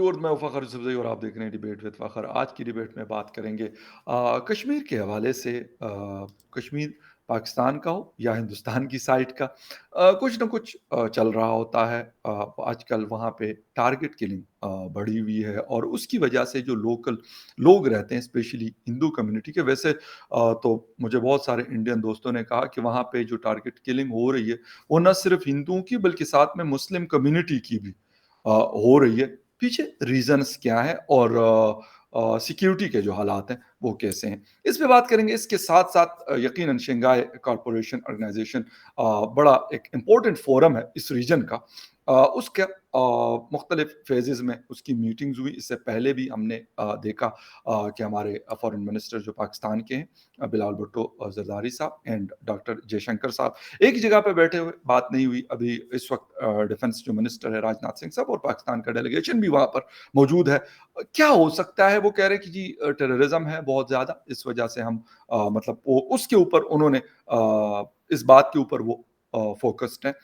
बॉलीवुड में फ़खर यूसुफ़ज़ई और आप देख रहे हैं डिबेट विद फ़खर। आज की डिबेट में बात करेंगे कश्मीर के हवाले से कश्मीर पाकिस्तान का हो या हिंदुस्तान की साइड का कुछ ना कुछ चल रहा होता है। आजकल वहाँ पे टारगेट किलिंग बढ़ी हुई है और उसकी वजह से जो लोकल लोग रहते हैं स्पेशली हिंदू कम्युनिटी के वैसे तो मुझे बहुत सारे इंडियन दोस्तों ने कहा कि वहाँ पे जो टारगेट किलिंग हो रही है, वो ना सिर्फ़ हिंदुओं की बल्कि साथ में मुस्लिम कम्युनिटी की भी हो रही है। पीछे रीज़न्स क्या हैं और सिक्योरिटी के जो हालात हैं, वो कैसे हैं? इस पे बात करेंगे। इसके साथ-साथ यकीनन शंघाई कॉर्पोरेशन ऑर्गनाइज़ेशन बड़ा एक इम्पोर्टेंट फ़ोरम है इस रीजन का। उसके मुख्तलिफ फ़ेज़ेज़ में उसकी मीटिंग्स हुई। इससे पहले भी हमने देखा कि हमारे फ़ॉरेन मिनिस्टर जो पाकिस्तान के हैं बिलावल भुट्टो ज़रदारी साहब एंड डॉक्टर जयशंकर साहब एक ही जगह पे बैठे हुए, बात नहीं हुई। अभी इस वक़्त डिफेंस जो मिनिस्टर है राजनाथ सिंह साहब और पाकिस्तान का डेलीगेशन भी वहाँ पर मौजूद है। क्या हो सकता है? वो कह रहे हैं कि जी टेररिज़्म है बहुत ज़्यादा, इस वजह से हम मतलब वो उसके ऊपर उन्होंने इस बात के ऊपर वो फ़ोकस्ड हैं।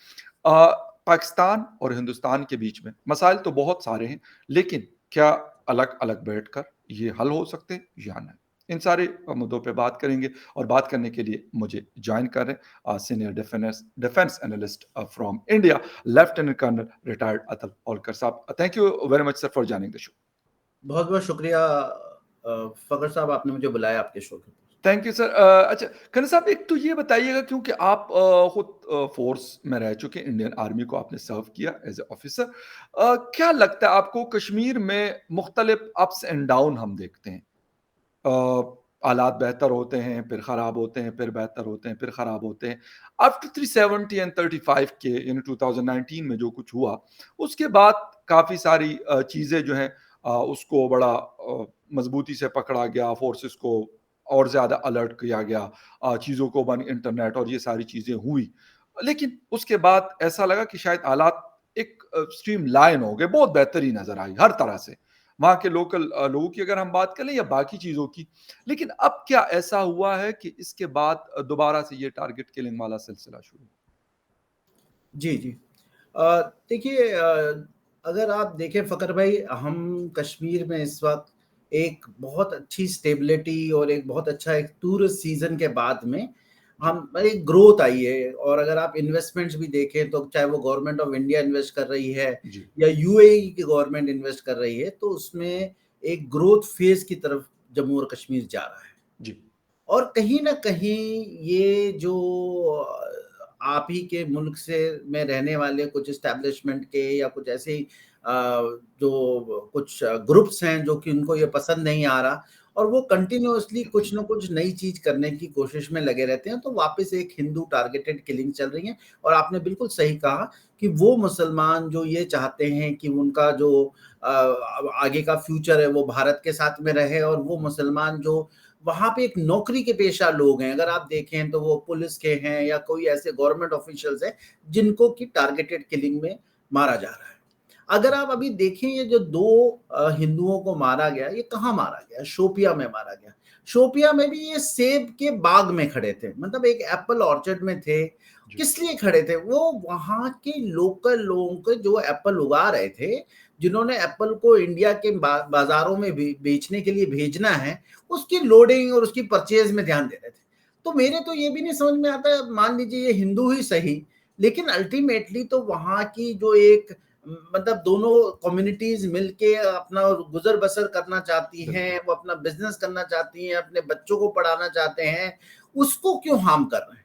पाकिस्तान और हिंदुस्तान के बीच में मसाइल तो बहुत सारे हैं, लेकिन क्या अलग-अलग बैठकर ये हल हो सकते हैं या नहीं? इन सारे मुद्दों पे बात करेंगे और बात करने के लिए मुझे जॉइन कर रहे हैं senior defence analyst from India, lieutenant colonel retired Atul Olkar साहब। Thank you very much sir for joining the show. बहुत-बहुत शुक्रिया फ़खर साहब, आपने मुझे बुलाया आपके शो पे। Thank you sir. अच्छा कर्नल साहब एक तो ये बताइएगा क्योंकि आप खुद फ़ोर्स में रह चुके हैं, इंडियन आर्मी को आपने सर्व किया एज़ ए ऑफ़िसर। क्या लगता है आपको कश्मीर में मुख्तलिफ अप्स एंड डाउन हम देखते हैं। हालात बेहतर होते हैं, फिर ख़राब होते हैं, फिर बेहतर होते हैं, फिर ख़राब होते हैं। आफ्टर 370 एंड 35 के यानी 2019 में जो कुछ हुआ, उसके बाद काफ़ी सारी चीज़ें जो हैं उसको बड़ा मज़बूती से पकड़ा गया, फ़ोर्सेस को और ज़्यादा अलर्ट किया गया, चीज़ों को बन इंटरनेट और ये सारी चीज़ें हुई। लेकिन उसके बाद ऐसा लगा कि शायद हालात एक स्ट्रीमलाइन हो गए, बहुत बेहतरी नज़र आई हर तरह से। वहाँ के लोकल लोगों की अगर हम बात करें या बाकी चीज़ों की। लेकिन अब क्या ऐसा हुआ है कि इसके बाद दोबारा से ये टारगेट किलिंग वाला सिलसिला शुरू? जी, जी। देखिए, अगर आप देखें फ़खर भाई, हम कश्मीर में इस वक़्त एक बहुत अच्छी स्टेबिलिटी और एक बहुत अच्छा एक टूरिस्ट सीज़न के बाद में जी, हम एक ग्रोथ आई है। और अगर आप इन्वेस्टमेंट्स भी देखें तो चाहे वो गवर्नमेंट ऑफ इंडिया इन्वेस्ट कर रही है जी, या यूएई की गवर्नमेंट इन्वेस्ट कर रही है, तो उसमें एक ग्रोथ फ़ेज़ की तरफ जम्मू और कश्मीर जा रहा है। जी, और कहीं न कहीं ये जो आप ही के मुल्क से में रहने वाले कुछ एस्टेब्लिशमेंट के या कुछ ऐसे ही जो कुछ ग्रुप्स हैं जो कि उनको ये पसंद नहीं आ रहा, और वो कंटिन्यूअसली कुछ न कुछ नई चीज़ करने की कोशिश में लगे रहते हैं, तो वापस एक हिंदू टारगेटेड किलिंग चल रही है। और आपने बिल्कुल सही कहा कि वो मुसलमान जो ये चाहते हैं कि उनका जो आगे का फ्यूचर है वो भारत के साथ में रहे, और वो मुसलमान जो वहाँ पे एक नौकरी के पेशा लोग हैं, अगर आप देखें तो वो पुलिस के हैं या कोई ऐसे गवर्नमेंट ऑफिशियल्स हैं, जिनको कि टारगेटेड किलिंग में मारा जा रहा है। अगर आप अभी देखें, ये जो 2 हिंदुओं को मारा गया, ये कहाँ मारा गया? शोपिया में मारा गया। शोपिया में भी ये सेब के बाग में खड़े थे, मतलब एक एप्पल ऑर्चर्ड में थे। जी, किस लिए खड़े थे? वो वहाँ के लोकल लोगों को जो एप्पल उगा रहे थे, जिन्होंने एप्पल को इंडिया के बाज़ारों में बेचने के लिए भेजना है, उसकी लोडिंग और उसकी परचेज़ में ध्यान दे रहे थे। तो मेरे तो ये भी नहीं समझ में आता, मान लीजिए ये हिंदू ही सही, लेकिन अल्टीमेटली तो वहाँ की जो एक मतलब दोनों कम्युनिटीज़ मिलके अपना गुज़र-बसर करना चाहती बिल्कुल। हैं, वो अपना बिज़नेस करना चाहती हैं, अपने बच्चों को पढ़ाना चाहते हैं, उसको क्यों हार्म कर रहे हैं?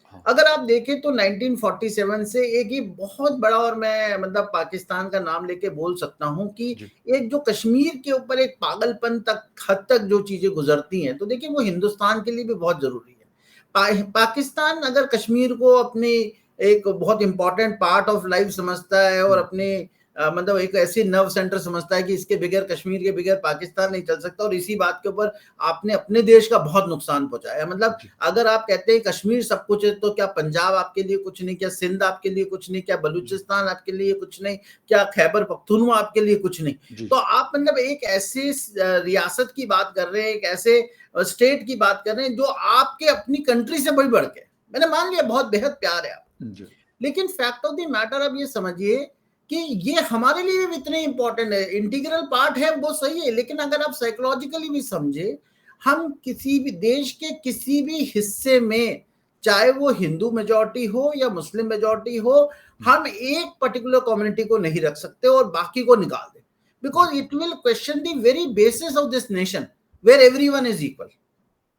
हाँ, अगर आप देखें तो 1947 से एक ही बहुत बड़ा, और मैं मतलब पाकिस्तान का नाम लेके बोल सकता हूँ कि जी, एक जो कश्मीर के ऊपर एक पागलपन तक हद तक जो चीज़ें गुज़रती हैं, तो देखिए वो हिंदुस्तान के लिए भी बहुत ज़रूरी है। पाकिस्तान अगर कश्मीर को अपनी एक बहुत इम्पोर्टेंट पार्ट ऑफ लाइफ समझता है और हुँ, अपने मतलब एक ऐसे नर्व सेंटर समझता है कि इसके बगैर, कश्मीर के बगैर पाकिस्तान नहीं चल सकता, और इसी बात के ऊपर आपने अपने देश का बहुत नुकसान पहुँचाया है। मतलब जी, अगर आप कहते हैं कश्मीर सब कुछ है, तो क्या पंजाब आपके लिए कुछ नहीं? क्या सिंध आपके लिए कुछ नहीं? क्या जी, बलूचिस्तान आपके लिए कुछ नहीं? क्या खैबर पख्तूनख्वा आपके लिए कुछ नहीं? जी, तो आप मतलब एक ऐसे रियासत की बात कर रहे हैं, एक ऐसे स्टेट की बात कर रहे हैं जो आपके अपनी कंट्री से बढ़ बढ़ के, मैंने मान लिया बहुत बेहद प्यार है आप, जी, लेकिन फैक्ट ऑफ द मैटर अब ये समझिए कि ये हमारे लिए भी इतने इंपॉर्टेंट है, इंटीग्रल पार्ट है, वो सही है, लेकिन अगर आप साइकोलॉजिकली भी समझे, हम किसी भी देश के किसी भी हिस्से में, चाहे वो हिंदू मेजॉरिटी हो या मुस्लिम मेजॉरिटी हो, हम एक पर्टिकुलर कम्युनिटी को नहीं रख सकते और बाकी को निकाल दें, because it will question the very basis of this nation where everyone is equal,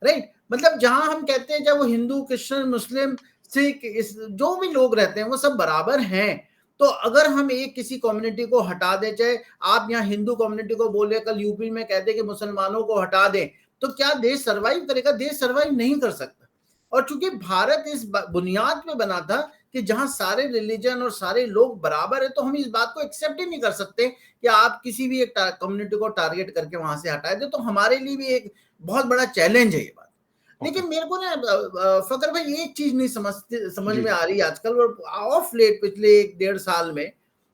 right? मतलब जहां हम कहते हैं चाहे वो हिंदू, क्रिश्चियन, मुस्लिम, सिख, जो भी लोग रहते हैं वो सब बराबर हैं, तो अगर हम एक किसी कम्युनिटी को हटा दें, चाहे आप यहाँ हिंदू कम्युनिटी को बोले, कल यूपी में कहते कि मुसलमानों को हटा दें, तो क्या देश सर्वाइव करेगा? देश सर्वाइव नहीं कर सकता। और चूंकि भारत इस बुनियाद पे बना था कि जहां सारे रिलीजन और सारे लोग बराबर है, तो हम इस बात को एक्सेप्ट ही नहीं कर सकते कि आप किसी भी एक कम्युनिटी को टारगेट करके वहां से हटाए दे, तो हमारे लिए भी एक बहुत बड़ा चैलेंज है ये बात। लेकिन मेरे को ना फकर भाई एक चीज नहीं समझ में आ रही आजकल और ऑफ लेट पिछले 1-1.5 साल में,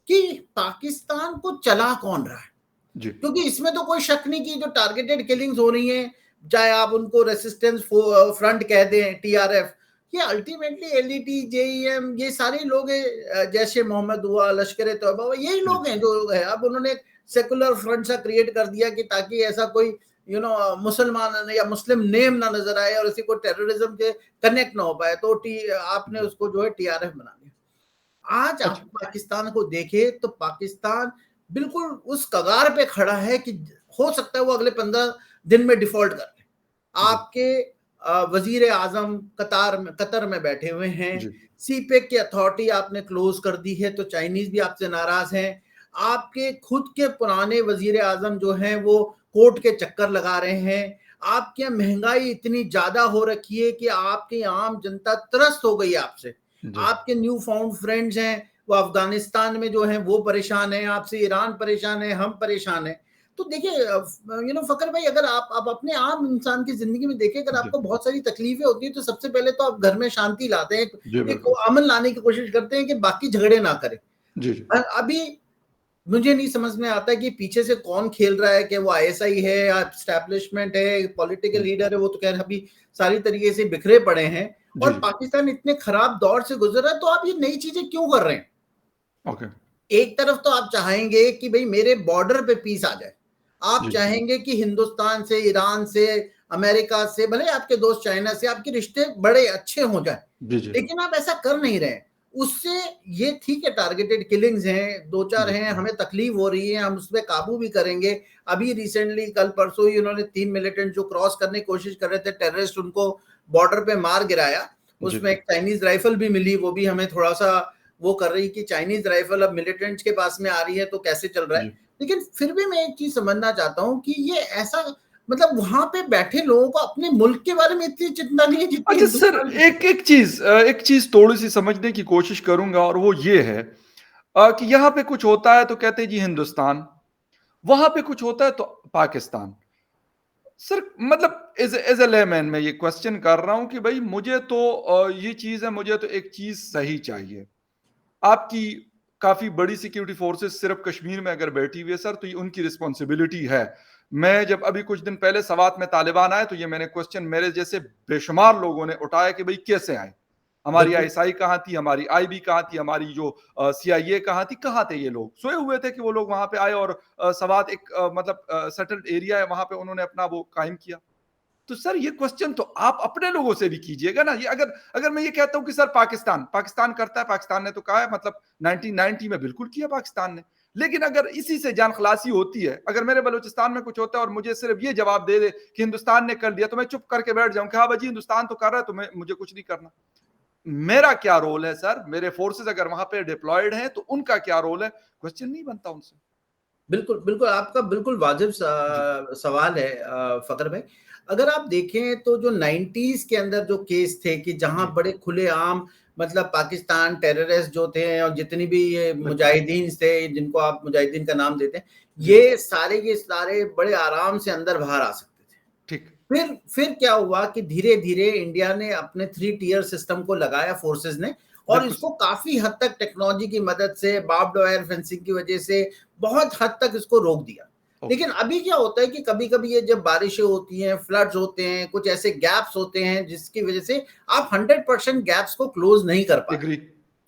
कि पाकिस्तान को चला कौन रहा है? क्योंकि इसमें तो कोई शक नहीं कि जो टारगेटेड किलिंग्स हो रही हैं, चाहे आप उनको रेसिस्टेंस फ्रंट कह दें, टीआरएफ, ये अल्टीमेटली एलईटी, जेईएम, ये सारे लोग हैं, जैसे मोहम्मद हुआ, लश्कर तौबा, यही लोग हैं जो है। अब उन्होंने सेकुलर फ्रंट सा क्रिएट कर दिया कि ताकि ऐसा कोई मुसलमान या मुस्लिम नेम ना नजर आए और इसी को टेररिज्म के कनेक्ट ना हो पाए, तो आपने उसको जो है टीआरएफ बना दिया। आज आप पाकिस्तान को देखें तो पाकिस्तान बिल्कुल उस कगार पे खड़ा है कि हो सकता है वो अगले 15 दिन में डिफॉल्ट कर ले। आपके वजीर आजम कतर में बैठे हुए हैं, सीपेक की अथॉरिटी आपने क्लोज कर दी है, तो चाइनीज भी आपसे नाराज हैं। आपके खुद के पुराने वजीर आजम जो हैं वो कोर्ट के चक्कर लगा रहे हैं। आपके महंगाई इतनी ज्यादा हो रखी है कि आपकी आम जनता त्रस्त हो गई आपसे। आपके न्यू फाउंड फ्रेंड्स हैं वो अफगानिस्तान में जो है वो परेशान है आपसे, ईरान परेशान है, हम परेशान है। तो देखिए फकर भाई, अगर आप अपने आम इंसान की जिंदगी में देखें, अगर आपको बहुत सारी तकलीफें होती है तो सबसे पहले तो आप घर में शांति लाते हैं, एक अमन लाने की कोशिश करते हैं कि बाकी झगड़े ना करें। अभी मुझे नहीं समझ में आता कि पीछे से कौन खेल रहा है, कि वो आईएसआई है या एस्टैब्लिशमेंट है, पॉलिटिकल लीडर है, वो तो खैर अभी सारी तरीके से बिखरे पड़े हैं और पाकिस्तान इतने खराब दौर से गुजर रहा है, तो आप ये नई चीजें क्यों कर रहे हैं? एक तरफ तो आप चाहेंगे कि भाई मेरे बॉर्डर पे पीस आ जाए, आप चाहेंगे कि हिंदुस्तान से, ईरान से, अमेरिका से, भले आपके दोस्त चाइना से आपके रिश्ते बड़े अच्छे हो जाए, लेकिन आप ऐसा कर नहीं रहे। उससे ये ठीक है, टारगेटेड किलिंग्स हैं, 2-4 हैं, हमें तकलीफ हो रही है, हम उस पर काबू भी करेंगे। अभी रिसेंटली कल परसों ही उन्होंने 3 मिलिटेंट जो क्रॉस करने की कोशिश कर रहे थे, टेररिस्ट, उनको बॉर्डर पे मार गिराया। उसमें एक चाइनीज राइफल भी मिली, वो भी हमें थोड़ा सा वो कर रही कि चाइनीज राइफल अब मिलिटेंट्स के पास में आ रही है तो कैसे चल रहा है। लेकिन फिर भी मैं एक चीज समझना चाहता हूँ कि ये ऐसा, मतलब वहां पे बैठे लोगों को अपने मुल्क के बारे में इतनी चिंता नहीं है जितनी। अच्छा सर, एक चीज थोड़ी सी समझने की कोशिश करूंगा, और वो ये है कि यहाँ पे कुछ होता है तो कहते हैं जी हिंदुस्तान, वहां पे कुछ होता है तो पाकिस्तान। सर मतलब एज ए लेमैन मैं ये क्वेश्चन कर रहा हूं कि भाई मुझे तो ये चीज है, मुझे तो एक चीज सही चाहिए। आपकी काफी बड़ी सिक्योरिटी फोर्सेस सिर्फ कश्मीर में अगर बैठी हुई है सर, तो ये उनकी रिस्पॉन्सिबिलिटी है। मैं जब अभी कुछ दिन पहले सवात में तालिबान आए तो ये मैंने क्वेश्चन मेरे जैसे बेशुमार लोगों ने उठाया कि भाई कैसे आए, हमारी आईएसआई कहाँ थी, हमारी आईबी कहाँ थी, हमारी जो सीआईए कहाँ थी, कहाँ थे ये लोग? सोए हुए थे कि वो लोग वहां पे आए और सवात एक मतलब सेटल्ड एरिया है, वहां पे उन्होंने अपना वो कायम किया। तो सर ये क्वेश्चन तो आप अपने लोगों से भी कीजिएगा ना। ये अगर अगर मैं ये कहता हूं कि सर पाकिस्तान करता है, पाकिस्तान ने तो कहा है, मतलब 1990 में बिल्कुल किया पाकिस्तान ने, लेकिन अगर इसी से जान खलासी होती है, अगर मेरे बलूचिस्तान में कुछ होता है और मुझे सिर्फ ये जवाब दे दे कि हिंदुस्तान ने कर दिया, तो मैं चुप करके बैठ जाऊं कि हाँ भाजी हिंदुस्तान तो कर रहा है, तो मुझे कुछ नहीं करना। मेरा क्या रोल है सर? मेरे फोर्सेस अगर वहां पे डिप्लॉयड हैं तो उनका क्या रोल है? क्वेश्चन नहीं बनता उनसे। बिल्कुल बिल्कुल, आपका बिल्कुल वाजिब सवाल है फकर भाई। अगर आप देखें तो जो 90s के अंदर जो केस थे कि जहां बड़े खुलेआम, मतलब पाकिस्तान टेररिस्ट जो थे और जितनी भी ये मुजाहिदीन थे, जिनको आप मुजाहिदीन का नाम देते हैं, ये सारे बड़े आराम से अंदर बाहर आ सकते थे। ठीक। फिर क्या हुआ कि धीरे धीरे इंडिया ने अपने 3 टियर सिस्टम को लगाया, फोर्सेस ने, और इसको काफी हद तक टेक्नोलॉजी की मदद से, बार्ब्ड वायर फेंसिंग की वजह से बहुत हद तक इसको रोक दिया। लेकिन अभी क्या होता है कि कभी कभी ये जब बारिशें होती हैं, फ्लड्स होते हैं, कुछ ऐसे गैप्स होते हैं जिसकी वजह से आप 100% गैप्स को क्लोज नहीं कर पाते। एग्री।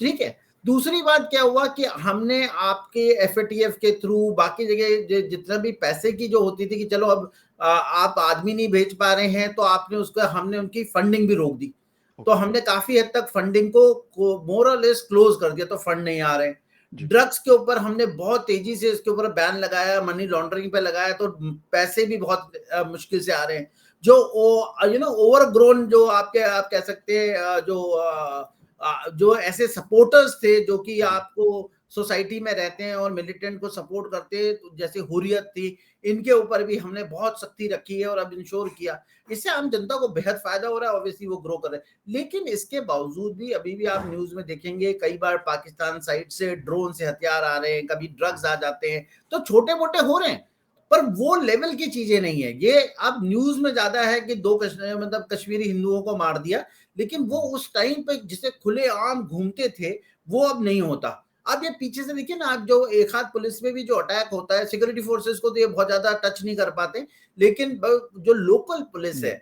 ठीक है, दूसरी बात क्या हुआ कि हमने आपके एफएटीएफ के थ्रू बाकी जगह जितना भी पैसे की जो होती थी कि चलो अब आप आदमी नहीं भेज पा रहे हैं तो आपने उसका हमने उनकी फंडिंग भी रोक दी। तो ओके। हमने काफी हद तक फंडिंग को मोर और लेस क्लोज कर दिया, तो फंड नहीं आ रहे। जी। ड्रग्स के ऊपर हमने बहुत तेजी से इसके ऊपर बैन लगाया, मनी लॉन्ड्रिंग पे लगाया, तो पैसे भी बहुत मुश्किल से आ रहे हैं। जो ओवरग्रोन जो आप कह सकते हैं जो ऐसे सपोर्टर्स थे जो कि जी। आपको सोसाइटी में रहते हैं और मिलिटेंट को सपोर्ट करते हैं, तो जैसे हुर्रियत थी, इनके ऊपर भी हमने बहुत सख्ती रखी है और अब इंश्योर किया। इससे आम जनता को बेहद फायदा हो रहा है, ऑब्वियसली वो ग्रो कर रहे हैं। लेकिन इसके बावजूद भी अभी भी आप न्यूज में देखेंगे कई बार पाकिस्तान साइड से ड्रोन से हथियार आ रहे हैं, कभी ड्रग्स आ जाते हैं, तो छोटे मोटे हो रहे हैं, पर वो लेवल की चीजें नहीं है। ये अब न्यूज में ज्यादा है कि मतलब कश्मीरी हिंदुओं को मार दिया, लेकिन वो उस टाइम पे जिसे खुलेआम घूमते थे वो अब नहीं होता। अब ये पीछे से देखिए ना, आप जो एक हाथ पुलिस में भी जो अटैक होता है, सिक्योरिटी फोर्सेस को तो ये बहुत ज्यादा टच नहीं कर पाते, लेकिन जो लोकल पुलिस है,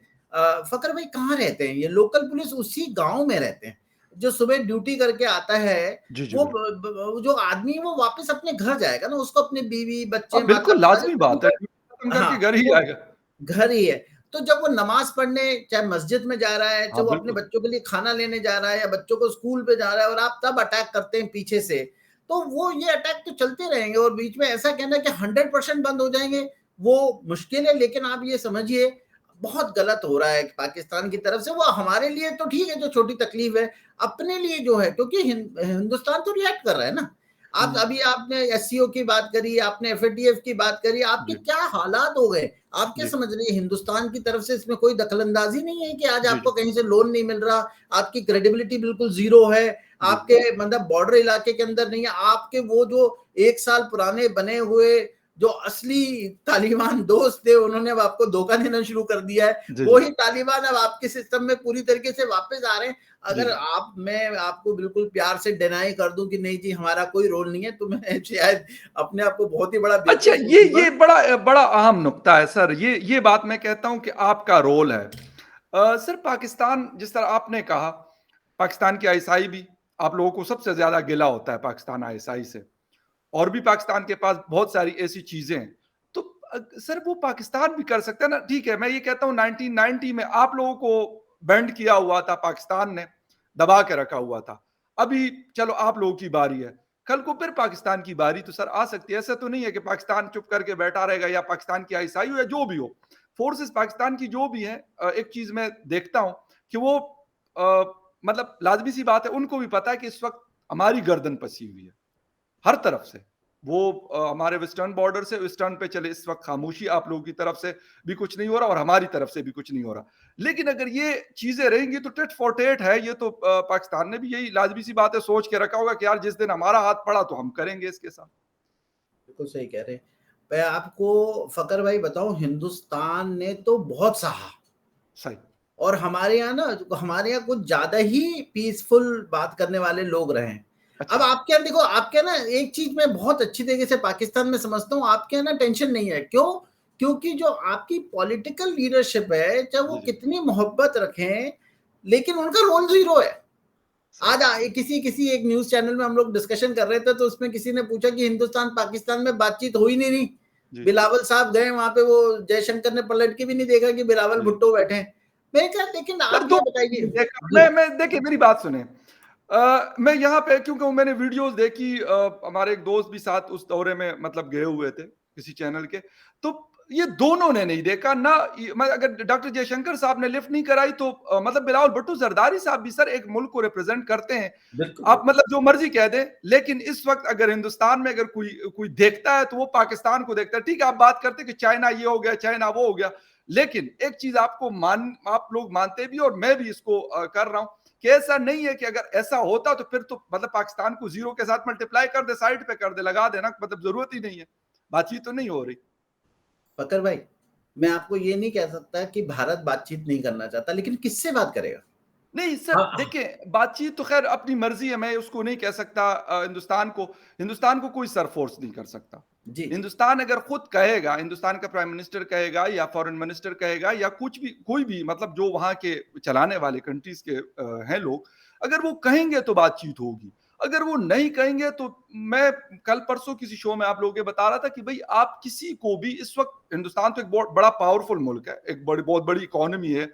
फकर भाई कहाँ रहते हैं ये लोकल पुलिस? उसी गांव में रहते हैं। जो सुबह ड्यूटी करके आता है, जी, जी, वो बिल्कुल। जो आदमी है वो वापस अपने घर जाएगा ना, उसको अपनी बीवी बच्चे हाँ, माता बिल्कुल पिता लाज़मी जो बात है, उनको, ड्यूटी खत्म करके हाँ घर ही वो आएगा। घर ही है। तो जब वो नमाज पढ़ने चाहे मस्जिद में जा रहा है, चाहे हाँ, वो अपने बिल्कुल। बच्चों के लिए खाना लेने जा रहा है या बच्चों को स्कूल पे जा रहा है, और आप तब अटैक करते हैं पीछे से, तो वो ये अटैक तो चलते रहेंगे। और बीच में ऐसा कहना कि 100% बंद हो जाएंगे, वो मुश्किल है। लेकिन आप ये समझिए बहुत गलत हो रहा है पाकिस्तान की तरफ से। वो हमारे लिए तो ठीक है, जो छोटी तकलीफ है, अपने लिए जो है, क्योंकि हिंदुस्तान तो रिएक्ट कर रहा है ना। आप हुँ, अभी आपने एससीओ की बात करी, आपने एफएटीएफ की बात करी, आपके जी, क्या हालात हो गए। आप क्या जी, समझ रहे हैं, हिंदुस्तान की तरफ से इसमें कोई दखलंदाजी नहीं है कि आज जी, आपको जी, कहीं से लोन नहीं मिल रहा, आपकी क्रेडिबिलिटी बिल्कुल जीरो है, जी, आपके मतलब बॉर्डर इलाके के अंदर नहीं है, आपके वो जो 1 साल पुराने बने हुए जो असली तालिबान दोस्त थे, उन्होंने अब आपको धोखा देना शुरू कर दिया है। जी, वो जी, ही तालिबान अब आपके सिस्टम में पूरी तरीके से वापस आ रहे हैं। जी, अगर जी। मैं आपको बिल्कुल प्यार से डिनाई कर दूं कि नहीं जी हमारा कोई रोल नहीं है, तो मैं शायद अपने आप को बहुत ही बड़ा अच्छा, बेवकूफ समझूंगा। ये बड़ा अहम नुक्ता है सर, ये बात मैं कहता हूँ कि आपका रोल है। सर पाकिस्तान जिस तरह आपने कहा, पाकिस्तान की आईएसआई भी आप लोगों को सबसे ज़्यादा गिला होता है पाकिस्तान आईएसआई से। और भी पाकिस्तान के पास बहुत सारी ऐसी चीज़ें हैं। तो सर वो पाकिस्तान भी कर सकता है ना, ठीक है, मैं ये कहता हूँ 1990 में आप लोगों को बैंड किया हुआ था पाकिस्तान ने, दबा के रखा हुआ था। अभी चलो आप लोगों की बारी है, कल को फिर पाकिस्तान की बारी तो सर आ सकती है। ऐसा तो नहीं है कि पाकिस्तान चुप करके बैठा रहेगा या पाकिस्तान की आईएसआई हो या जो भी हो। फोर्सेस पाकिस्तान की जो भी हैं एक चीज़ मैं देखता हूँ कि वो मतलब लाज़मी सी बात है उनको भी पता है कि इस वक़्त हमारी गर्दन पसी हुई है। हर तरफ से। वो हमारे वेस्टर्न बॉर्डर से वेस्टर्न पे चले इस वक़्त खामोशी आप लोगों की तरफ से भी कुछ नहीं हो रहा और हमारी तरफ से भी कुछ नहीं हो रहा। लेकिन अगर ये चीज़ें रहेंगी तो टिट फॉर टैट है, ये तो पाकिस्तान ने भी यही लाज़मी-सी बात है सोच के रखा होगा कि यार जिस दिन हमारा हाथ पड़ा तो हम करेंगे इसके साथ। बिल्कुल सही कह रहे हैं। मैं आपको फकर भाई बताऊं, हिंदुस्तान ने तो बहुत सहा, सही। और हमारे यहाँ कुछ ज्यादा ही पीसफुल बात करने वाले लोग रहे हैं। अब अच्छा। आपके यहाँ देखो, आपके यहाँ ना एक चीज मैं बहुत अच्छी तरीके से पाकिस्तान में समझता हूँ, आपके यहाँ ना टेंशन नहीं है। क्यों? क्योंकि जो आपकी पॉलिटिकल लीडरशिप है, चाहे वो जी, जी। कितनी मोहब्बत रखें, लेकिन उनका रोल जीरो है। सही। आज किसी किसी एक न्यूज चैनल में हम लोग डिस्कशन कर रहे थे, तो उसमें किसी ने पूछा कि हिंदुस्तान पाकिस्तान में बातचीत हो ही नहीं रही। जी, बिलावल साहब गए वहां पे, वो जयशंकर ने पलट के भी नहीं देखा कि बिलावल जी। भुट्टो बैठे हैं। मैंने कहा लेकिन सर आप ये 2 बताइए। देखा जी मैं देखिए मेरी बात सुनें। मैं यहाँ पे क्योंकि वो मैंने वीडियोज़ देखी हमारे एक दोस्त भी साथ उस दौरे में मतलब गए हुए थे किसी चैनल के। तो ये दोनों ने नहीं देखा ना ये मैं अगर डॉक्टर जयशंकर साहब ने लिफ्ट नहीं कराई तो मतलब बिलावल भुट्टो ज़रदारी साहब भी सर एक मुल्क को रिप्रेज़ेंट करते हैं। बिल्कुल आप बिल्कुल। मतलब जो मर्ज़ी कह दें, लेकिन इस वक़्त अगर हिंदुस्तान में अगर कोई कोई देखता है तो वो पाकिस्तान को देखता है। ठीक है, आप बात करते हैं कि चाइना ये हो गया, चाइना वो हो गया। लेकिन एक चीज़ आप लोग मानते भी और मैं भी इसको कर रहा हूँ कि ऐसा नहीं है कि अगर ऐसा होता तो फिर तो मतलब पाकिस्तान को ज़ीरो के साथ मल्टीप्लाई कर दे, साइड पे कर दे, लगा देना मतलब ज़रूरत ही नहीं है। बातचीत तो नहीं हो रही। फकर भाई, मैं आपको ये नहीं कह सकता कि भारत बातचीत नहीं करना चाहता, लेकिन किससे बात करेगा? नहीं सर हाँ देखिए, बातचीत तो ख़ैर अपनी मर्ज़ी है, मैं उसको नहीं कह सकता हिंदुस्तान को कोई सर फ़ोर्स नहीं कर सकता। जी जी। हिंदुस्तान अगर खुद कहेगा, हिंदुस्तान का प्राइम मिनिस्टर कहेगा या फॉरेन मिनिस्टर कहेगा या कुछ भी कोई भी मतलब जो वहाँ के चलाने वाले कंट्रीज़ के हैं लोग, अगर वो कहेंगे तो बातचीत होगी। अगर वो नहीं कहेंगे तो मैं कल-परसों किसी शो में आप लोगों को बता रहा था कि भई आप किसी को भी इस वक़्त हिंदुस्तान तो एक बहुत बड़ा पावरफुल मुल्क है, एक बहुत बड़ी इकोनॉमी है।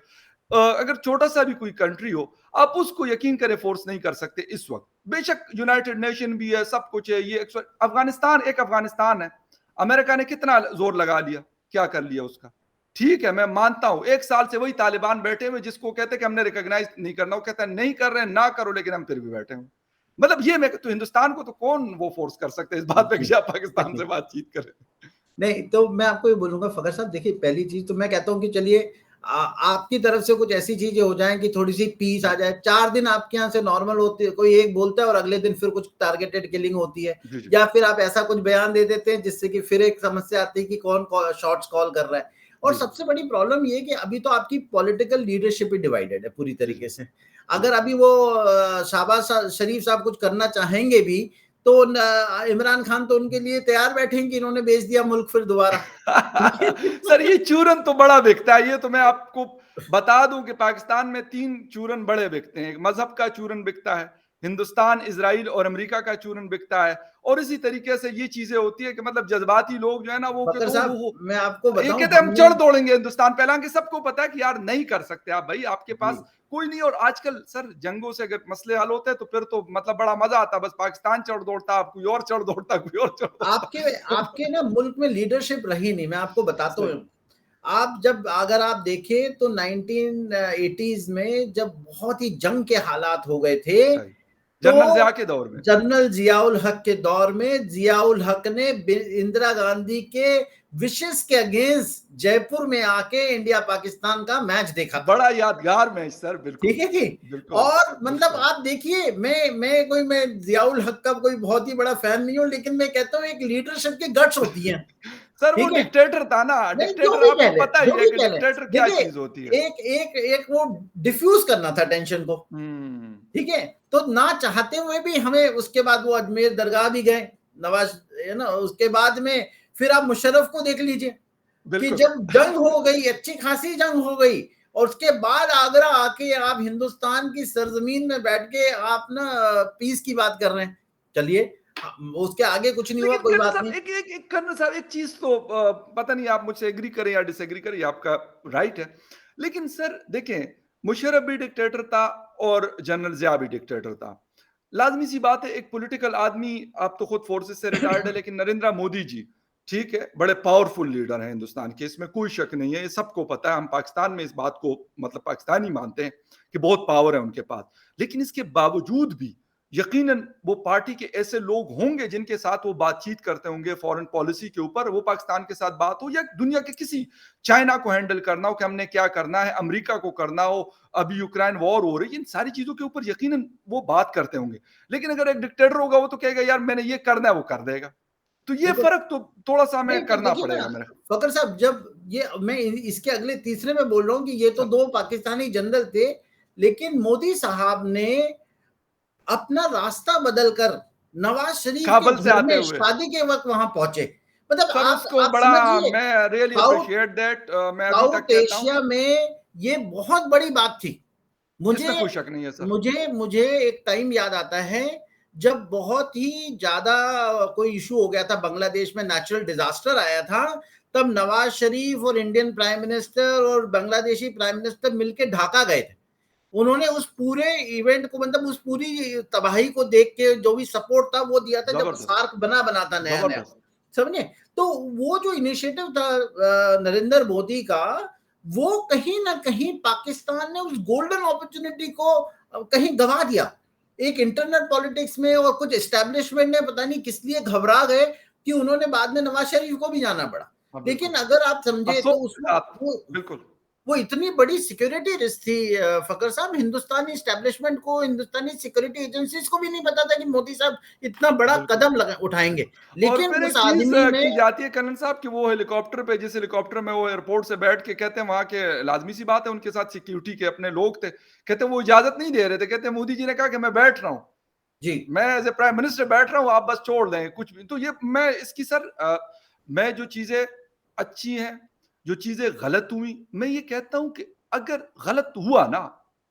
अगर छोटा-सा भी कोई कंट्री हो, आप उसको यकीन करें फ़ोर्स नहीं कर सकते इस वक़्त। बेशक यूनाइटेड नेशन भी है, सब कुछ है, ये अफ़गानिस्तान है। अमेरिका ने कितना ज़ोर लगा लिया, क्या कर लिया उसका? ठीक है, मैं मानता हूँ, 1 साल से वही तालिबान बैठे हुए जिसको कहते हैं कि हमने रिकॉग्नाइज़ नहीं करना, वो कहता है नहीं कर रहे हैं, ना करो लेकिन हम फिर भी बैठे हुए। मतलब ये मैं तो हिंदुस्तान को तो कौन वो फ़ोर्स कर सकता है इस बात पे जी। कि आप पाकिस्तान से बातचीत करें। नहीं, तो मैं आपको ये बोलूँगा फ़खर साहब, देखिए पहली चीज़ तो मैं कहता हूँ कि चलिए आपकी तरफ से कुछ ऐसी चीज़ें हो जाएँ कि थोड़ी-सी पीस आ जी, जाए। 4 दिन आपके यहाँ से नॉर्मल होती है, कोई एक बोलता है और अगले दिन फिर कुछ टारगेटेड किलिंग होती है। जी, जी। या फिर आप ऐसा कुछ बयान दे देते हैं जिससे कि फिर एक समस्या आती है कि कौन शॉट्स कॉल कर रहा है। और जी, सबसे बड़ी प्रॉब्लम ये है कि अभी तो आपकी पॉलिटिकल लीडरशिप ही डिवाइडेड है पूरी जी, तरीके जी, से। जी। अगर अभी वो शहबाज़ शरीफ साहब कुछ करना चाहेंगे भी, तो इमरान खान तो उनके लिए तैयार बैठे हैं कि इन्होंने बेच दिया मुल्क फिर दोबारा। ठीक है? सर ये चूरन तो बड़ा बिकता है, ये तो मैं आपको बता दूं कि पाकिस्तान में 3 चूरन बड़े बिकते हैं। एक मजहब का चूरन बिकता है, हिंदुस्तान, इजराइल और अमेरिका का चूरन बिकता है। और इसी तरीके से ये चीजें होती है कि मतलब जज्बाती लोग जो है ना वो बकर कहते साहब, हो मैं आपको ये बताऊं, कहते हैं हम हमने चढ़ दौड़ेंगे हिंदुस्तान पे, हालांकि सबको पता है कि यार नहीं कर सकते आप भाई, आपके जी, पास कोई नहीं। और आजकल सर जंगों से अगर मसले हल होते हैं तो फिर तो मतलब बड़ा मजा आता, बस पाकिस्तान चढ़ दौड़ता, कोई और चढ़ दौड़ता, कोई और चढ़ आपके दौड़ता। आपके ना मुल्क में लीडरशिप रही नहीं, मैं आपको बताता सही, हूँ। आप जब अगर आप देखें तो 1980s में जब बहुत ही जंग के हालात हो गए थे, सही। जनरल तो ज़िया के दौर में। जनरल जियाउल हक के दौर में जियाउल हक ने इंदिरा गांधी के विशेष के अगेंस्ट जयपुर में आके इंडिया पाकिस्तान का मैच देखा था। बड़ा यादगार मैच सर, ठीक बिल्कुल, है जी। बिल्कुल, और मतलब बिल्कुल। आप देखिए, मैं जियाउल हक का कोई बहुत ही बड़ा फैन नहीं हूँ, लेकिन मैं कहता हूँ एक लीडरशिप की गट्स होती है। सर वो ठीक है? डिक्टेटर था ना, नहीं, जो डिक्टेटर भी कह आपको लें, पता ही जो है भी कि कह लें। डिक्टेटर क्या देखिए, चीज़ होती है। एक एक एक वो डिफ्यूज़ करना था टेंशन को। हुँ, ठीक है? तो ना चाहते हुए भी हमें उसके बाद वो अजमेर दरगाह भी गए, नवाज़, है ना? उसके बाद में फिर आप मुशर्रफ को देख लीजिए कि बिल्कुल। जब जंग हो गई, अच्छी खासी जंग हो गई, और उसके बाद आगरा आके आप हिंदुस्तान की सरज़मीन में बैठ के आप ना पीस की बात कर रहे हैं। चलिए, उसके आगे कुछ नहीं हुआ, लेकिन कोई कर्नल बात साहब नहीं। कर्नल साहब एक चीज़ तो पता नहीं आप मुझसे एग्री करें या डिसएग्री करें, ये आपका राइट है। लेकिन सर देखें, मुशर्रफ भी डिक्टेटर था और जनरल ज़िया भी डिक्टेटर था। लाज़मी सी बात है, एक पॉलिटिकल आदमी, आप तो खुद फोर्सेस से रिटायर्ड है, लेकिन नरेंद्र मोदी जी, ठीक है, बड़े पावरफुल लीडर हैं हिंदुस्तान के, इसमें कोई शक नहीं है, ये सबको पता है। हम पाकिस्तान में इस बात को मतलब पाकिस्तानी मानते हैं कि बहुत पावर है उनके पास। लेकिन इसके बावजूद भी यकीनन वो पार्टी के ऐसे लोग होंगे जिनके साथ वो बातचीत करते होंगे फॉरेन पॉलिसी के ऊपर, वो पाकिस्तान के साथ बात हो या दुनिया के किसी, चाइना को हैंडल करना हो कि हमने क्या करना है, अमेरिका को करना हो, अभी यूक्रेन वॉर हो रही है, इन सारी चीज़ों के ऊपर यकीनन वो बात करते होंगे। लेकिन अगर एक डिक्टेटर होगा वो तो कहेगा यार मैंने ये करना है, वो कर देगा। तो ये बिल्कुल। फ़र्क तो थोड़ा-सा नहीं, हमें पर करना देखिए ना, पड़ेगा मेरा फ़खर साहब, जब ये मैं इसके अगले तीसरे में बोल रहा हूँ कि ये तो हाँ, 2 पाकिस्तानी जनरल थे, लेकिन मोदी साहब ने अपना रास्ता बदलकर नवाज़ शरीफ के काबुल से घर आते में हुए। शादी के वक़्त वहाँ पहुँचे। मतलब सर उसको आप बड़ा समझिए, मैं रियली साउथ एप्रिशिएट दैट, मैं अभी तक साउथ कहता हूँ, एशिया में ये बहुत बड़ी बात थी। मुझे इसमें कोई शक नहीं है सर। मुझे मुझे एक टाइम याद आता है, जब बहुत ही ज़्यादा कोई इश्यू हो गया था, बांग्लादेश में नेचुरल डिज़ास्टर आया था, तब नवाज़ शरीफ और इंडियन प्राइम मिनिस्टर और बांग्लादेशी प्राइम मिनिस्टर मिलके ढाका गए थे। उन्होंने उस पूरे इवेंट को, मतलब उस पूरी तबाही को देख के जो भी सपोर्ट था वो दिया था, जब ज़बरदस्त, सार्क बना था नया-नया। ज़बरदस्त। समझे? तो वो जो इनिशिएटिव था नरेंद्र मोदी का, वो कहीं न कहीं पाकिस्तान ने उस गोल्डन अपॉर्च्युनिटी को कहीं गँवा दिया। एक इंटरनल पॉलिटिक्स में और कुछ एस्टेब्लिशमेंट ने पता नहीं किस लिए घबरा गए कि उन्होंने बाद में नवाज़ शरीफ को भी जाना पड़ा। हाँ, लेकिन बिल्कुल। अगर आप समझे अफ़सोस तो उस के वक़्त साथ, बिल्कुल, वो इतनी बड़ी सिक्योरिटी रिस्क थी, फ़खर साहब, हिंदुस्तानी एस्टेब्लिशमेंट को, हिंदुस्तानी सिक्योरिटी एजेंसीज़ को भी नहीं पता था कि मोदी साहब इतना बड़ा बिल्कुल, कदम लगा उठाएँगे। और लेकिन फिर उस एक चीज़ आदमी में की जाती है कर्नल साहब कि वो हेलीकॉप्टर पे, जिस हेलीकॉप्टर में वो एयरपोर्ट से बैठ के कहते हैं वहाँ के, लाज़मी-सी बात है उनके साथ सिक्योरिटी के अपने लोग थे। कहते हैं वो इजाज़त नहीं दे रहे थे, कहते हैं मोदी जी ने कहा कि मैं बैठ रहा हूँ। जी, मैं एज़ अ प्राइम मिनिस्टर बैठ रहा हूँ, आप बस छोड़ दें कुछ भी। तो ये मैं इसकी सर मैं जो चीज़ें अच्छी हैं, जो चीज़ें गलत हुई, मैं ये कहता हूँ कि अगर गलत हुआ ना,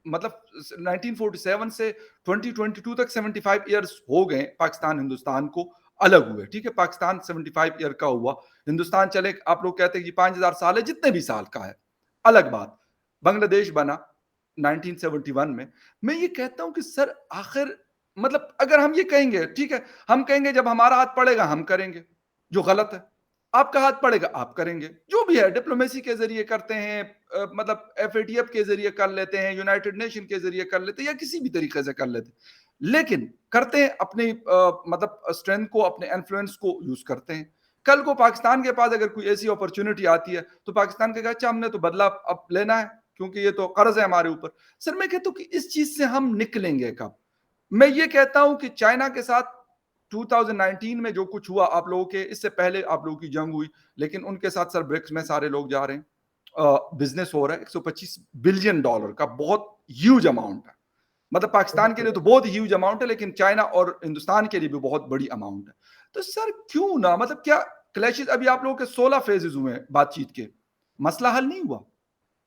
मतलब 1947 से 2022 तक 75 ईयर्स हो गए पाकिस्तान हिंदुस्तान को अलग हुए, ठीक है? पाकिस्तान 75 ईयर का हुआ, हिंदुस्तान चले आप लोग कहते हैं कि 5000 साल है, जितने भी साल का है, अलग बात। बांग्लादेश बना 1971 में। मैं ये कहता हूं कि सर आखिर मतलब अगर हम ये कहेंगे, ठीक है, हम कहेंगे जब हमारा हाथ पड़ेगा हम करेंगे, जो गलत है। आपका हाथ पड़ेगा आप करेंगे, जो भी है डिप्लोमेसी के जरिए करते हैं, मतलब एफएटीएफ के जरिए कर लेते हैं, यूनाइटेड नेशन के जरिए कर लेते हैं, या किसी भी तरीके से कर लेते हैं, लेकिन करते हैं अपनी मतलब स्ट्रेंथ को, अपने इन्फ्लुएंस को यूज करते हैं। कल को पाकिस्तान के पास अगर कोई ऐसी अपॉर्चुनिटी आती है तो पाकिस्तान कहेगा अच्छा हमने तो बदला अब लेना है क्योंकि ये तो कर्ज है हमारे ऊपर। सर मैं कहता हूं कि इस चीज से हम निकलेंगे कब? मैं ये कहता हूं कि चाइना के साथ 2019 में जो कुछ हुआ, आप लोगों के इससे पहले आप लोगों की जंग हुई, लेकिन उनके साथ सर ब्रिक्स में सारे लोग जा रहे हैं, बिजनेस हो रहा है $125 बिलियन का, बहुत ह्यूज अमाउंट है। मतलब पाकिस्तान के लिए तो बहुत ह्यूज अमाउंट है, लेकिन चाइना और हिंदुस्तान के लिए भी बहुत बड़ी अमाउंट है। तो सर क्यों ना, मतलब क्या क्लैशेस, अभी आप लोगों के 16 फेजेस हुए हैं बातचीत के, मसला हल नहीं हुआ,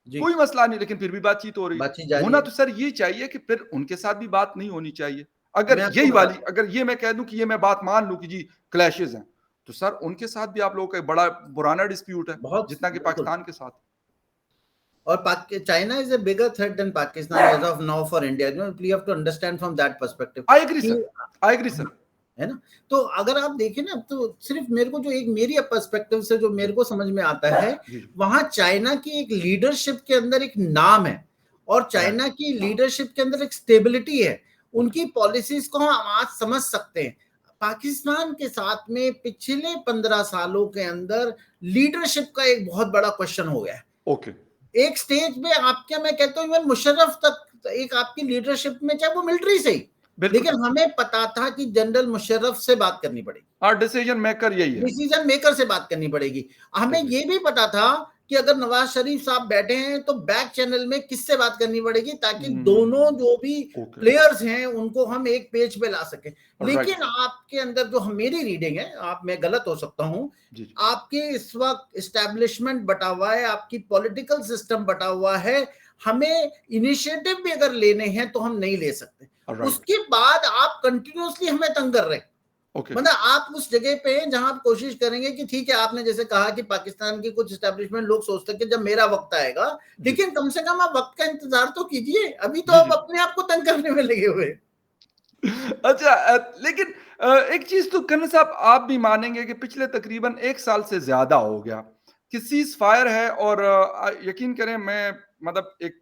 जी, कोई मसला नहीं, लेकिन फिर भी बातचीत हो रही है। बातचीत जारी होना है। तो सर ये चाहिए कि फिर उनके साथ भी बात नहीं होनी चाहिए। अगर मैं आपको यही वाली, बताता हूँ। अगर ये मैं कह दूं कि ये मैं बात मान लूं कि जी क्लैशेस हैं, तो सर उनके साथ भी आप लोगों का एक बड़ा पुराना डिस्प्यूट है बहुत जितना कि बिल्कुल। पाकिस्तान के साथ। और China is a bigger threat than Pakistan as of now for India, we have to understand from that perspective I agree कि सर, आई एग्री सर। है ना। तो अगर आप देखें ना, तो सिर्फ मेरे को जो एक मेरी पर्सपेक्टिव से जो जी मेरे को समझ में आता है, जी जी। वहां चाइना की एक लीडरशिप के अंदर एक नाम है, और राइट। चाइना की लीडरशिप के अंदर एक स्टेबिलिटी है। ओके। उनकी पॉलिसीज को हम आज समझ सकते हैं। पाकिस्तान के साथ में पिछले 15 सालों के अंदर लीडरशिप का एक बहुत बड़ा क्वेश्चन हो गया है। ओके। एक स्टेज पे आपके, मैं कहता हूँ इवन मुशर्रफ तक एक आपकी लीडरशिप में, चाहे वो मिलिट्री से ही, बिल्कुल। लेकिन हमें पता था कि जनरल मुशर्रफ से बात करनी पड़ेगी, हाँ, डिसीजन मेकर यही है। डिसीजन मेकर से बात करनी पड़ेगी। हमें एग्री। ये भी पता था कि अगर नवाज शरीफ साहब बैठे हैं तो बैक चैनल में किससे बात करनी पड़ेगी, ताकि दोनों जो भी ओके। प्लेयर्स हैं उनको हम एक पेज पे ला सकें। राइट। लेकिन आपके अंदर जो मेरी रीडिंग है, आप, मैं गलत हो सकता हूं, जी जी। आपके इस वक्त इस्टेब्लिशमेंट बटा हुआ है, आपकी पॉलिटिकल सिस्टम बटा हुआ है। हमें इनिशिएटिव भी अगर लेने हैं तो हम नहीं ले सकते। राइट। उसके बाद आप कंटिन्यूअसली हमें तंग कर रहे हैं। ओके। मतलब आप उस जगह पे हैं जहां आप कोशिश करेंगे कि ठीक है, आपने जैसे कहा कि पाकिस्तान की कुछ एस्टेब्लिशमेंट लोग सोचते हैं कि जब मेरा वक्त आएगा, जी लेकिन कम से कम आप वक्त का इंतजार तो कीजिए। अभी तो जी आप जी। अपने आप को तंग करने में लगे हुए हैं। अच्छा, लेकिन एक चीज तो कन्न साहब आप भी मानेंगे कि पिछले तकरीबन 1 साल से ज्यादा हो गया कि सीज फायर है, और यकीन करें मैं मतलब एक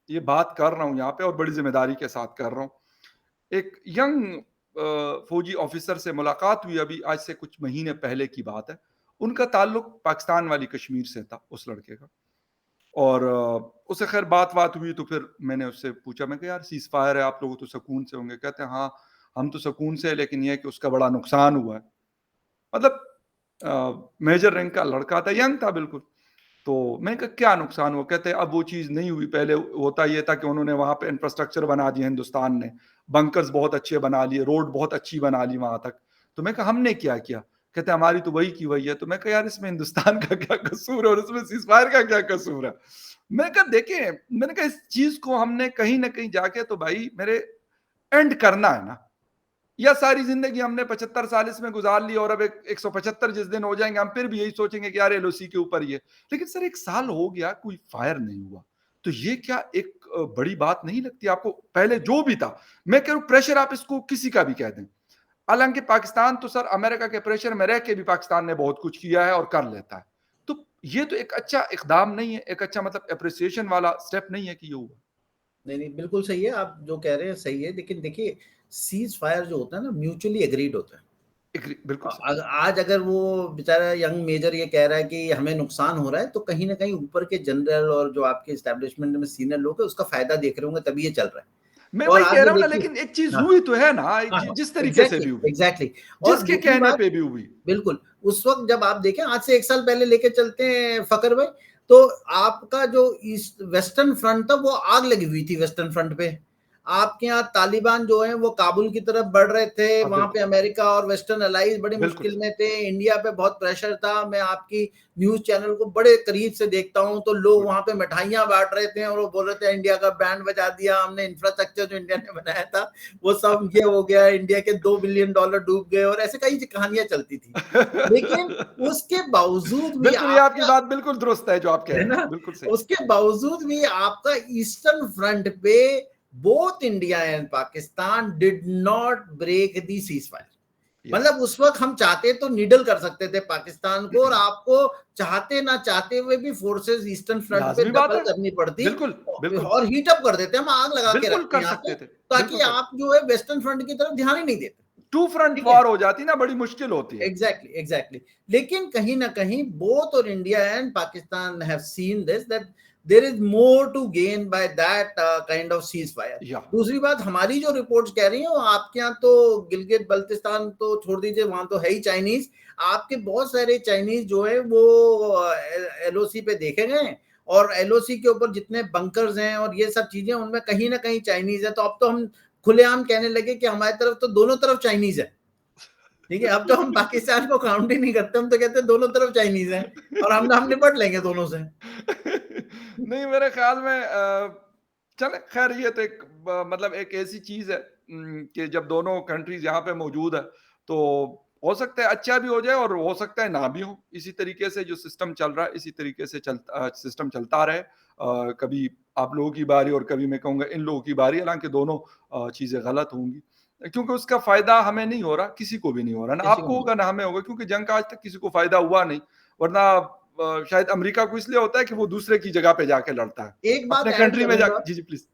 ये बात कर रहा हूं यहाँ पे और बड़ी जिम्मेदारी के साथ कर रहा हूं। एक यंग फौजी ऑफिसर से मुलाकात हुई अभी, आज से कुछ महीने पहले की बात है। उनका ताल्लुक पाकिस्तान वाली कश्मीर से था उस लड़के का, और उससे खैर बात हुई तो फिर मैंने उससे पूछा, मैं कहा यार सीज फायर है, आप लोग तो सुकून से होंगे। कहते हैं हाँ हम तो सुकून से है, लेकिन यह है कि उसका बड़ा नुकसान हुआ है। मतलब मेजर रैंक का लड़का था, यंग था बिल्कुल। तो मैंने कहा क्या नुकसान हुआ? कहते हैं अब वो चीज़ नहीं हुई, पहले होता ये था कि उन्होंने वहाँ पे इंफ्रास्ट्रक्चर बना दिया हिंदुस्तान ने, बंकर्स बहुत अच्छे बना लिए, रोड बहुत अच्छी बना ली वहाँ तक। तो मैं कहा हमने क्या किया? कहते हैं हमारी तो वही की वही है। तो मैं कहा यार इसमें हिंदुस्तान का क्या कसूर है और इसमें सीज़फायर का क्या कसूर है? मैंने कहा देखिए, मैंने कहा इस चीज़ को हमने कहीं न कहीं जाके तो भाई मेरे एंड करना है ना। या सारी जिंदगी हमने 75 साल इसमें गुजार ली और अब 175 जिस दिन हो जाएंगे हम फिर भी यही सोचेंगे कि यार एलओसी के ऊपर ये। लेकिन सर 1 साल हो गया कोई फायर नहीं हुआ, तो ये क्या एक बड़ी बात नहीं लगती आपको? पहले जो भी था, मैं कह रहा हूं प्रेशर आप इसको किसी का भी कह दें, हालांकि पाकिस्तान तो सर अमेरिका के प्रेशर में रह के भी पाकिस्तान ने बहुत कुछ किया है और कर लेता है। तो ये तो एक अच्छा इकदाम नहीं है, एक अच्छा मतलब अप्रिसिएशन वाला स्टेप नहीं है कि ये हुआ। नहीं नहीं, बिल्कुल सही है, आप जो कह रहे हैं सही है, लेकिन देखिए, सीज फायर जो होता है ना, म्यूचुअली एग्रीड होता है। बिल्कुल सर। आज अगर वो बेचारा यंग मेजर ये कह रहा है कि हमें नुकसान हो रहा है, तो कहीं ना कहीं ऊपर के जनरल और जो आपके एस्टेब्लिशमेंट में सीनियर लोग हैं उसका फायदा देख रहे होंगे, तभी ये चल रहा है। मैं और वही आप कह ये रहा हूँ ना, देखिए। लेकिन एक चीज हाँ हुई तो है ना, हाँ हाँ, जिस तरीके से एग्जैक्टली भी हुई, एग्जैक्टली। और जिसके दूसरी कहने बात, पे भी हुई। बिल्कुल, उस वक्त जब आप देखें, आज से एक साल पहले लेके चलते हैं फकर भाई, तो आपका जो ईस्ट वेस्टर्न फ्रंट था वो आग लगी हुई थी वेस्टर्न फ्रंट पे। आपके यहाँ तालिबान जो है वो काबुल की तरफ बढ़ रहे थे, हाँ, वहां पे बिल्कुल, अमेरिका और वेस्टर्न अलाइज बड़ी बिल्कुल मुश्किल सही। में थे, इंडिया पे बहुत प्रेशर था। मैं आपकी न्यूज चैनल को बड़े करीब से देखता हूं, तो लोग गुड। वहां पे मिठाइयां बांट रहे थे और वो बोल रहे थे इंडिया का बैंड बजा दिया हमने, इंफ्रास्ट्रक्चर जो इंडिया ने बनाया था वो सब ये हो गया, इंडिया के $2 बिलियन डूब गए, और ऐसे कई कहानियां चलती थी। लेकिन उसके बावजूद भी बिल्कुल, ये आपकी आपका, बात बिल्कुल दुरुस्त है जो आप कह है रहे हैं, ना, बिल्कुल सही। उसके बावजूद भी आपका ईस्टर्न फ्रंट पे both India and Pakistan did not break the ceasefire. Yes, मतलब उस वक्त हम चाहते तो निडल कर सकते थे पाकिस्तान को, और आपको चाहते ना चाहते हुए भी फोर्सेस ईस्टर्न फ्रंट पे लाज़मी बात दखल है। करनी पड़ती, बिल्कुल, बिल्कुल, और हीट अप कर देते, हम आग लगा के बिल्कुल रखते कर यहाँ पे, सकते थे, ताकि बिल्कुल कर आप जो है वेस्टर्न फ्रंट की तरफ ध्यान ही नहीं देते। टू फ्रंट ठीक है, वॉर हो जाती ना, बड़ी मुश्किल होती है। Exactly exactly. लेकिन कहीं ना कहीं बोथ और India and Pakistan have seen this that there is more to gain by that kind of ceasefire. या दूसरी बात, हमारी जो रिपोर्ट्स कह रही हैं वो आपके यहाँ तो गिलगित बल्तिस्तान तो छोड़ दीजिए, वहां तो है ही चाइनीज। आपके बहुत सारे चाइनीज जो है वो एलओसी पे देखे गए, और एलओसी के ऊपर जितने बंकर्स हैं और ये सब चीजें, उनमें कहीं ना कहीं चाइनीज है। तो अब तो हम खुलेआम कहने लगे कि हमारी तरफ तो दोनों तरफ चाइनीज है। ठीक है, अब तो हम पाकिस्तान को काउंट ही नहीं करते, हम तो कहते हैं दोनों तरफ चाइनीज हैं, और हम निपट लेंगे दोनों से। नहीं, मेरे ख्याल में चले खैर, ये तो एक मतलब एक ऐसी चीज है कि जब दोनों कंट्रीज यहाँ पे मौजूद है, तो हो सकता है अच्छा भी हो जाए और हो सकता है ना भी हो। इसी तरीके से जो सिस्टम चल रहा है, इसी तरीके से सिस्टम चलता रहे। कभी आप लोगों की बारी और कभी मैं कहूँगा इन लोगों की बारी, हालांकि दोनों चीजें गलत होंगी, क्योंकि उसका फायदा हमें नहीं हो रहा, किसी को भी नहीं हो रहा, ना किसी को आपको नहीं। होगा ना हमें होगा, क्योंकि जंग का आज तक किसी को फायदा हुआ नहीं। वरना शायद अमेरिका को इसलिए होता है कि वो दूसरे की जगह पे जाके लड़ता है, एक बात अपने ऐड कंट्री में करूंगा, जाके। जी, जी, प्लीज।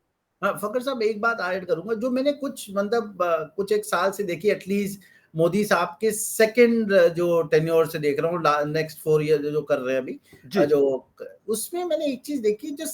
हाँ फकर साहब, एक बात ऐड करूंगा, जो मैंने कुछ मतलब कुछ एक साल से देखी, एटलीस्ट मोदी साहब के सेकंड जो टेन्योर से देख रहा हूँ, नेक्स्ट 4 ईयर जो कर रहे हैं अभी, जी, जी। जो उसमें मैंने एक चीज देखी, जो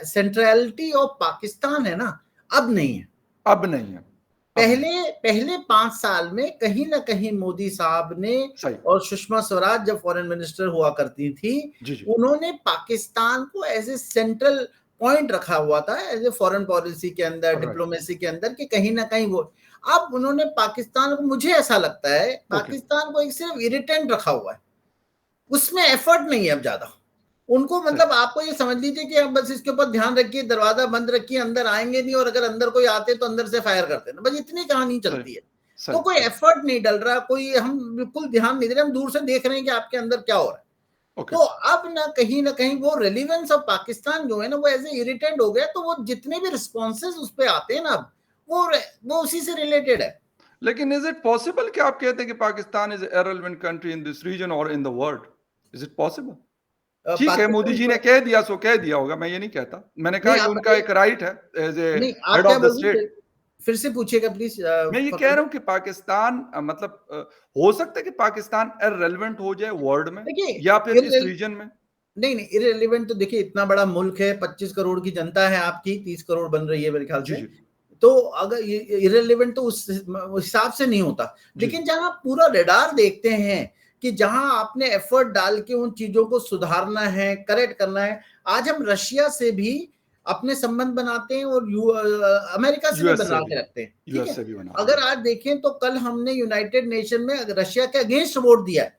सेंट्रलिटी ऑफ पाकिस्तान है ना, अब नहीं है। अब नहीं है, अब नहीं। पहले पहले 5 साल में कहीं ना कहीं मोदी साहब ने, सही। और सुषमा स्वराज जब फॉरेन मिनिस्टर हुआ करती थी, जी, जी। उन्होंने पाकिस्तान को एज ए सेंट्रल पॉइंट रखा हुआ था, एज ए फॉरेन पॉलिसी के अंदर, राइट। डिप्लोमेसी के अंदर, कि कहीं ना कहीं वो, अब उन्होंने पाकिस्तान को, मुझे ऐसा लगता है ओके। पाकिस्तान को एक सिर्फ इरिटेंट रखा हुआ है, उसमें एफर्ट नहीं है अब ज्यादा उनको। सही, मतलब आपको ये समझ लीजिए कि अब बस इसके ऊपर ध्यान रखिए, दरवाजा बंद रखिए, अंदर आएंगे नहीं, और अगर अंदर कोई आते तो अंदर से फायर करते ना, बस इतनी कहानी सही, चलती है। तो सही, कोई सही। एफर्ट नहीं डल रहा, कोई, हम बिल्कुल ध्यान नहीं दे रहे, हम दूर से देख रहे हैं कि आपके अंदर क्या हो रहा है। ओके। तो अब ना कहीं वो रेलिवेंस ऑफ पाकिस्तान जो है ना, वो ऐसे इरिटेंट हो गया, तो वो जितने भी रिस्पॉन्सेज उस पर आते हैं ना अब, वो उसी से रिलेटेड है। लेकिन इज इट पॉसिबल कि आप कहते हैं कि Pakistan is irrelevant country in this region और in the world? Is it possible? ठीक है, मोदी पाकिस्तान जी ने को, कह दिया सो कह दिया होगा, मैं ये नहीं कहता। मैंने कहा नहीं ये आप उनका बताइए, एक राइट है एज ए नहीं आप हेड क्या ऑफ द बोल रहे थे, स्टेट। फिर से पूछिएगा प्लीज मैं ये कह फकर। रहा हूं कि पाकिस्तान मतलब हो सकता है कि पाकिस्तान इररिलेवेंट हो जाए वर्ल्ड में या फिर देखिए, इस रीजन में। नहीं नहीं, इरेलीवेंट तो देखिए, इतना बड़ा मुल्क है, 25 करोड़ की जनता है आपकी, 30 करोड़ बन रही है मेरे ख्याल जी, से। जी, तो अगर इरेलीवेंट तो उस हिसाब से नहीं होता। जी, लेकिन जी। जहां आप पूरा रडार देखते हैं, कि जहां आपने एफर्ट डाल के उन चीजों को सुधारना है, करेक्ट करना है, आज हम रशिया से भी अपने संबंध बनाते हैं, और अमेरिका से भी यूएस से बना भी, के रखते हैं। ठीक यूएस है, से भी बनाते अगर हैं। आज देखें तो कल हमने यूनाइटेड नेशन में रशिया के अगेंस्ट वोट दिया है,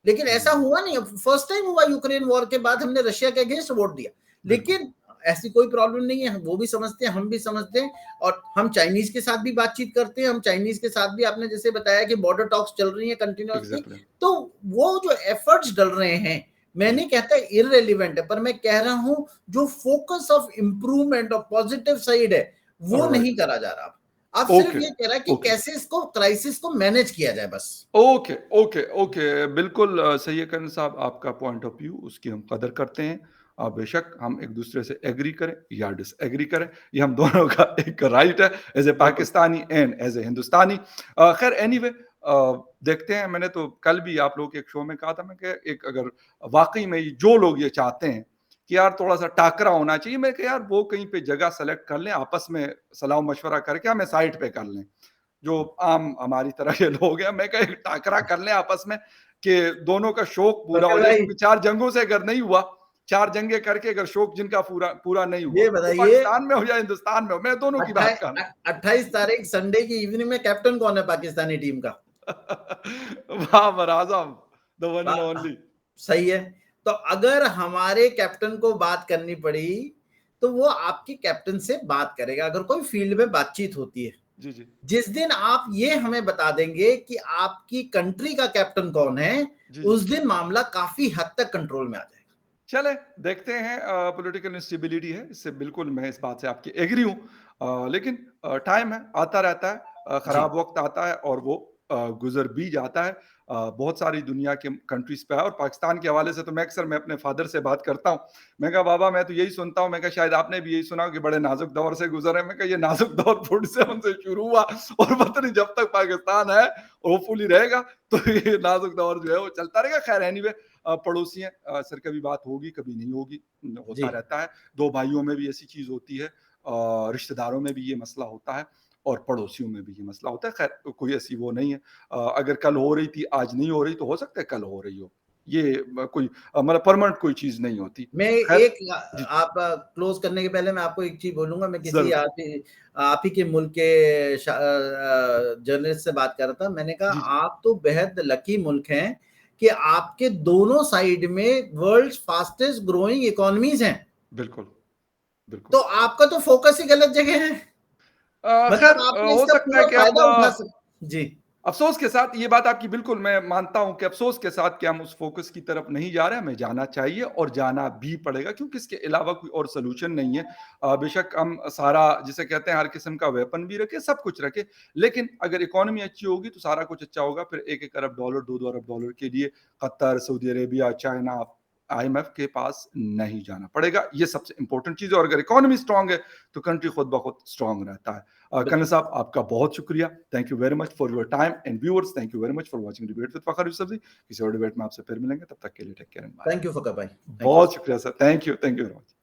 लेकिन ऐसा हम्म, हुआ नहीं, फर्स्ट टाइम हुआ यूक्रेन वॉर के बाद हमने रशिया के अगेंस्ट वोट दिया। बिल्कुल। लेकिन ऐसी कोई प्रॉब्लम नहीं है, वो भी समझते हैं, हम भी समझते हैं, और हम चाइनीज के साथ भी बातचीत करते हैं, हम चाइनीज के साथ भी, आपने जैसे बताया कि बॉर्डर टॉक्स चल रही है कंटिन्यूसली। एग्जैक्टली। तो वो जो एफर्ट्स डल रहे हैं, मैं जी। नहीं कहता इररेलीवेंट है, पर मैं कह रहा हूं जो फोकस ऑफ इंप्रूवमेंट और पॉजिटिव साइड है, वो नहीं राइट। करा जा रहा। अब सिर्फ ओके, ये कह रहा है कि ओके, कैसे इसको, क्राइसिस को मैनेज किया जाए बस। Okay, okay, okay. बिल्कुल सही है करण साहब, आपका पॉइंट ऑफ व्यू उसकी हम कदर करते हैं। बेशक हम एक दूसरे से एग्री करें या डिसएग्री करें, ये हम दोनों का एक राइट है एज ए बिल्कुल। पाकिस्तानी एंड एज ए हिंदुस्तानी। खैर एनीवे, देखते हैं। मैंने तो कल भी आप लोगों के एक शो में कहा था, मैं कि एक अगर वाकई में जो लोग ये चाहते हैं कि यार थोड़ा सा टाकरा होना चाहिए, मैं कि यार वो कहीं पे जगह सेलेक्ट कर लें, आपस में सलाह मशवरा करके हमें साइड पे कर लें। जो आम हमारी तरह के लोग हैं, मैं कहा एक टाकरा कर लें आपस में कि दोनों का शौक पूरा हो फकर जाए, भाई, क्योंकि 4 जंगों से अगर नहीं हुआ, 4 जंगें करके अगर शौक जिनका पूरा पूरा नहीं हुआ, ये वो बताइए, पाकिस्तान में हो या हिंदुस्तान में हो, मैं दोनों की बात कर रहा हूँ। 28 तारीख संडे की इवनिंग में कैप्टन कौन है पाकिस्तानी टीम का? Babar Azam, the one and बा- ओनली। सही है। तो अगर हमारे कैप्टन को बात करनी पड़ी, तो वो आपके कैप्टन से बात करेगा, अगर कोई फील्ड में बातचीत होती है। जी, जी। जिस दिन आप ये हमें बता देंगे कि आपकी कंट्री का कैप्टन कौन है, जी, जी। उस दिन मामला काफी हद तक कंट्रोल में आ जाएगा। चलें, देखते हैं पॉलिटिकल इंस्टेबिलिटी है, इससे बिल्कुल मैं इस बात से आपकी एग्री हूँ। लेकिन टाइम है, आता रहता है, जी। खराब वक़्त आता है और वो गुज़र भी जाता है। बहुत सारी दुनिया के कंट्रीज़ पे है और पाकिस्तान के हवाले से तो मैं अपने फ़ादर से बात करता हूँ। मैं कहा, "बाबा, मैं तो यही सुनता हूँ।" मैं कहा, "शायद आपने भी यही सुना हो कि बड़े नाज़ुक दौर से गुज़रे।" मैं कहा, "ये नाज़ुक दौर फुट से उनसे शुरू हुआ और पता नहीं जब तक पाकिस्तान है, होपफुली रहेगा, तो ये नाज़ुक दौर जो है वो चलता रहेगा।" ख़ैर एनीवे पड़ोसी हैं, सर कभी बात होगी, कभी नहीं होगी, जी। होता रहता है। 2 भाइयों में भी ऐसी चीज़ होती है, रिश्तेदारों में भी ये मसला होता है और पड़ोसियों में भी ये मसला होता है। खैर कोई ऐसी वो नहीं है, अगर कल हो रही थी, आज नहीं हो रही, तो हो सकता है कल हो रही हो। ये कोई मतलब परमानेंट कोई चीज़ नहीं होती। मैं खैर एक जी, आप क्लोज करने के पहले मैं आपको एक चीज बोलूंगा। मैं किसी ज़रूर। आप ही के मुल्क के जर्नलिस्ट से बात कर रहा था। मैंने कहा जी, जी। आप तो बेहद लकी मुल्क हैं कि आपके दोनों साइड में वर्ल्ड फास्टेस्ट ग्रोइंग इकोनॉमीज हैं। बिल्कुल, बिल्कुल। तो आपका तो फोकस ही गलत जगह है। खैर मतलब आपने हो इसका सकता है पूरा कि फायदा उठा अब सक जी। अफ़सोस के साथ ये बात आपकी बिल्कुल मैं मानता हूँ कि अफ़सोस के साथ कि हम उस फ़ोकस की तरफ नहीं जा रहे हैं, हमें जाना चाहिए और जाना भी पड़ेगा क्योंकि इसके अलावा कोई और सॉल्यूशन नहीं है। बेशक हम सारा जिसे कहते हैं हर किस्म का वेपन भी रखें, सब कुछ रखें, लेकिन अगर इकोनॉमी अच्छी होगी तो सारा कुछ अच्छा होगा। फिर 1-1 अरब डॉलर, 2-2 अरब डॉलर के लिए Qatar, Saudi Arabia, China, IMF के पास नहीं जाना पड़ेगा। ये सबसे इम्पोर्टेंट चीज़ है और अगर इकोनॉमी स्ट्रॉन्ग है, तो कंट्री खुद ब खुद स्ट्रॉन्ग रहता है। कनल साहब आपका बहुत शुक्रिया। Thank you very much for your time and viewers thank you very much for watching debate with Fakhar Yusuf ji. किसी और डिबेट में आपसे फिर मिलेंगे, तब तक के लिए take care and bye. Thank you Fakhar भाई, थैंक यू। बहुत शुक्रिया sir. Thank you very much.